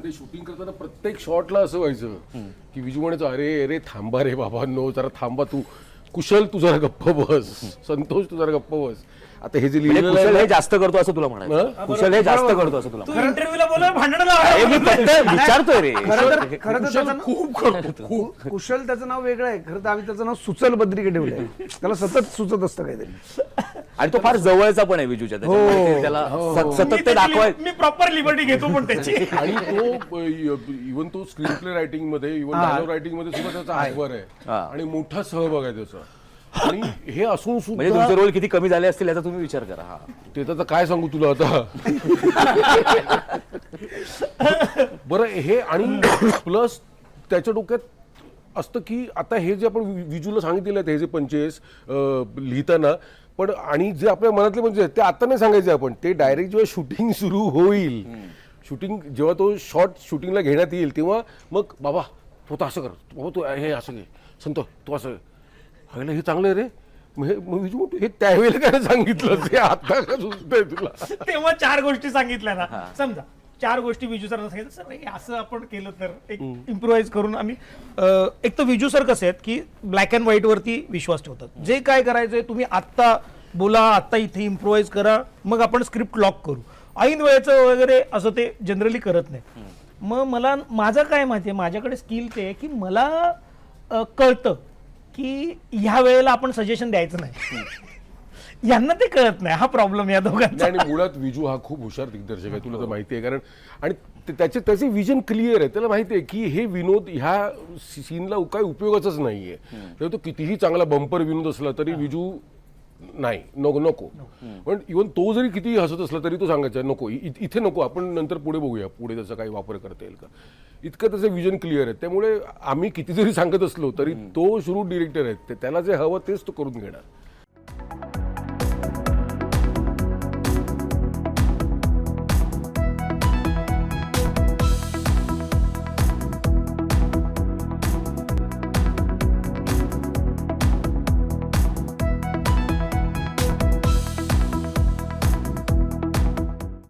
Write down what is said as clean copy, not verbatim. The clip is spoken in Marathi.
म्हणजे शूटिंग करताना प्रत्येक शॉटला असं व्हायचं की विजू म्हणायचं अरे अरे थांबा रे बाबा नो जरा थांबा तू कुशल तू जरा गप्प बस संतोष तू जरा गप्प बस आता हे जे म्हणजे लिहिलेलं कुशल आहे हे जास्त करतो असं तुला म्हणायचं कुशल हे जास्त करतो असं तुला तू इंटरव्ह्यूला बोल भांडण अरे मी फक्त विचारतोय रे खरं तर कुशल त्याचं खूप करतो खूप कुशल त्याचं नाव वेगळं आहे. खरं तर आम्ही त्याचं नाव सुचल बद्रिके ठेवलंय. त्याला सतत सुचत असतं काहीतरी. आणि तो फार जवळचा पण आहे विजूच्या त्याच्यामुळे ते त्याला सतत ते दाखवाय मी प्रॉपर लिबर्टी घेतो पण त्याची आणि तो इव्हन तो स्क्रीन प्ले रायटिंग मध्ये इव्हन डायलॉग रायटिंग मध्ये सुद्धा त्याचा हातभार आहे आणि मोठा सहभाग आहे त्याचा. आणि हे असून म्हणजे सुद्धा तुमचे रोल किती कमी झाले असतील याचा तुम्ही विचार करा हा ते तर आता काय सांगू तुला आता बरं हे आणि प्लस त्याच्या डोक्यात असतं की आता हे जे आपण विजूला सांगितलेलं आहे हे जे पंचेस लिहिताना पण आणि जे आपल्या मनातले पंचेस आहेत ते आता नाही सांगायचे आपण ते डायरेक्ट जेव्हा शूटिंग सुरू होईल शूटिंग जेव्हा तो शॉट शूटिंगला घेण्यात येईल तेव्हा मग बाबा तो तर असं कर बाबा तू हे असं घे संतो तू असं अगला हे चांगलं आहे रे मग विजू म्हणतो हे त्यावेळेला काय सांगितलं ते आता का सुचतंय तुला तेव्हा 4 गोष्टी सांगितल्या ना समजा 4 गोष्टी विजू सरांना सांगितलं सर हे असं आपण केलं तर एक इम्प्रोवाइज करून आम्ही एक तर विजू सर कसे आहेत की ब्लॅक अँड व्हाईट वरती विश्वास ठेवतात जे काय करायचंय तुम्ही आत्ता बोला आत्ता इथे इम्प्रोवाइज करा मग आपण स्क्रिप्ट लॉक करू ऐन वेळेचं वगैरे असं ते जनरली करत नाही. मग मला माझं काय माहिती आहे माझ्याकडे स्किल ते की मला कळतं की ह्या वेळेला आपण सजेशन द्यायचं नाही यांना ते कळत नाही हा प्रॉब्लेम या दोघांचा. आणि मुळात विजू हा खूप हुशार दिग्दर्शक आहे तुला तर माहिती आहे कारण आणि त्याचे विजन क्लिअर आहे त्याला माहिती आहे की हे विनोद ह्या सीनला काही उपयोगाचाच नाहीये तर तो कितीही चांगला बंपर विनोद असला तरी विजू नाही नको नको पण इव्हन तो जरी किती हसत असला तरी तो सांगायचा नको इथे नको आपण नंतर पुढे बघूया पुढे त्याचा काही वापर करता येईल का इतकं त्याचं विजन क्लिअर आहे त्यामुळे आम्ही किती जरी सांगत असलो तरी तो श्रुत डिरेक्टर आहे त्याला जे हवं तेच तो करून घेणार.